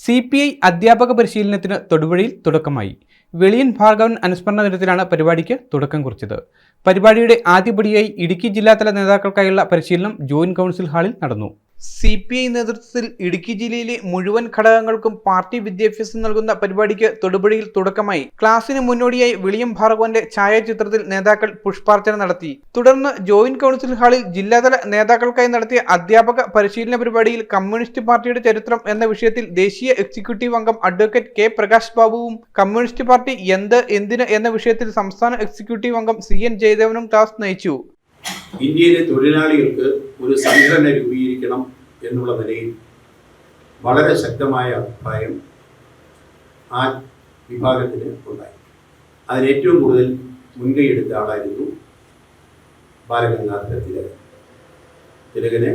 CPI അധ്യാപക പരിശീലനത്തിന് തൊടുപുഴയിൽ തുടക്കമായി. വെളിയൻ ഭാർഗവൻ അനുസ്മരണ ദിനത്തിലാണ് പരിപാടിക്ക് തുടക്കം കുറിച്ചത്. പരിപാടിയുടെ ആദ്യപടിയായി ഇടുക്കി ജില്ലാതല നേതാക്കൾക്കായുള്ള പരിശീലനം ജോയിന്റ് കൗൺസിൽ ഹാളിൽ നടന്നു. CPI നേതൃത്വത്തിൽ ഇടുക്കി ജില്ലയിലെ മുഴുവൻ ഘടകങ്ങൾക്കും പാർട്ടി വിദ്യാഭ്യാസം നൽകുന്ന പരിപാടിക്ക് തൊടുപുഴയിൽ തുടക്കമായി. ക്ലാസിന് മുന്നോടിയായി വെളിയം ഭാർഗവന്റെ ഛായാചിത്രത്തിൽ നേതാക്കൾ പുഷ്പാർച്ചന നടത്തി. തുടർന്ന് ജോയിന്റ് കൗൺസിൽ ഹാളിൽ ജില്ലാതല നേതാക്കൾക്കായി നടത്തിയ അധ്യാപക പരിശീലന പരിപാടിയിൽ കമ്മ്യൂണിസ്റ്റ് പാർട്ടിയുടെ ചരിത്രം എന്ന വിഷയത്തിൽ ദേശീയ എക്സിക്യൂട്ടീവ് അംഗം അഡ്വക്കേറ്റ് കെ പ്രകാശ് ബാബുവും കമ്മ്യൂണിസ്റ്റ് പാർട്ടി എന്തിന് എന്ന വിഷയത്തിൽ സംസ്ഥാന എക്സിക്യൂട്ടീവ് അംഗം CN ജയദേവനും ക്ലാസ് നയിച്ചു. ഇന്ത്യയിലെ തൊഴിലാളികൾക്ക് ഒരു സംഘടന രൂപീകരിക്കണം എന്നുള്ള നിലയിൽ വളരെ ശക്തമായ അഭിപ്രായം ആ വിഭാഗത്തിന് ഉണ്ടായി. അതിന് ഏറ്റവും കൂടുതൽ മുൻകൈയെടുത്ത ആളായിരുന്നു ബാലഗംഗാധര തിലകൻ. തിലകനെ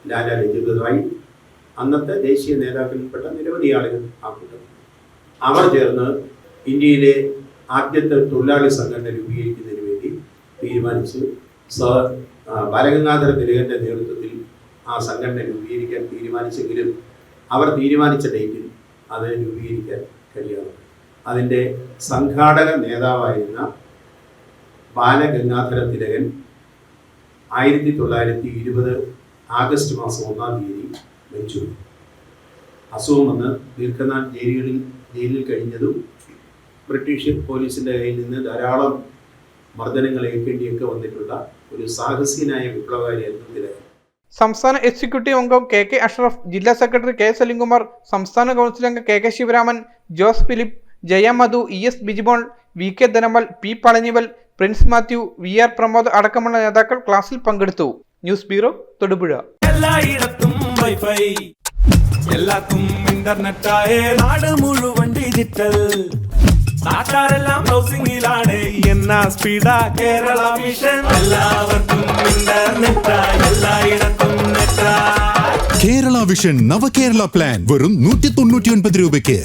ലാലാ ലജപത് റായ്, അന്നത്തെ ദേശീയ നേതാക്കളിൽപ്പെട്ട നിരവധി ആളുകൾ ആ കൂട്ടം അവർ ചേർന്ന് ഇന്ത്യയിലെ ആദ്യത്തെ തൊഴിലാളി സംഘടന രൂപീകരിക്കുന്നതിന് വേണ്ടി തീരുമാനിച്ചു. ബാലഗംഗാധര തിലകന്റെ നേതൃത്വത്തിൽ ആ സംഘടന രൂപീകരിക്കാൻ തീരുമാനിച്ചെങ്കിലും അവർ തീരുമാനിച്ച ഡേറ്റിൽ അത് രൂപീകരിക്കാൻ കഴിയാതെ അതിൻ്റെ സംഘാടക നേതാവായിരുന്ന ബാലഗംഗാധര തിലകൻ 1920 ആഗസ്റ്റ് മാസം 1-ാം തീയതി മരിച്ചു. അസുഖം വന്ന് ദീർഘനാൾ ജയിലിൽ കഴിഞ്ഞതും ബ്രിട്ടീഷ് പോലീസിൻ്റെ കയ്യിൽ നിന്ന് ധാരാളം മർദ്ദനങ്ങൾ ഏൽക്കേണ്ടിയൊക്കെ വന്നിട്ടുള്ള ഒരു സാഹസികനായ വിപ്ലവകാരിയായിരുന്നു തിലകൻ. സംസ്ഥാന എക്സിക്യൂട്ടീവ് അംഗം KK അഷ്റഫ്, ജില്ലാ സെക്രട്ടറി K സലിംകുമാർ, സംസ്ഥാന കൗൺസിൽ അംഗം KK Sivaraman, Jose Philip, Jaya Madhu, ES Bijimol, VK Dhanamal, P Palanivel, prince Mathew, VR Pramod അടക്കമുള്ള നേതാക്കൾ ക്ലാസ്സിൽ പങ്കെടുത്തു. News bureau, Thodupuzha. എല്ലായിടത്തും വൈഫൈ, എല്ലാവർക്കും ഇന്റർനെറ്റായ നാട് മുഴുവൻ ഡിജിറ്റൽ. നാട്ടാരെല്ലാം ബ്രൗസിംഗിലാണ്. എന്നാ സ്പീഡാ കേരള മിഷൻ. എല്ലാവർക്കും ഇന്റർനെറ്റാ, എല്ലായിടത്തും നെറ്റാ. കേരള വിഷൻ നവകേരള പ്ലാൻ വെറും 199 രൂപയ്ക്ക്.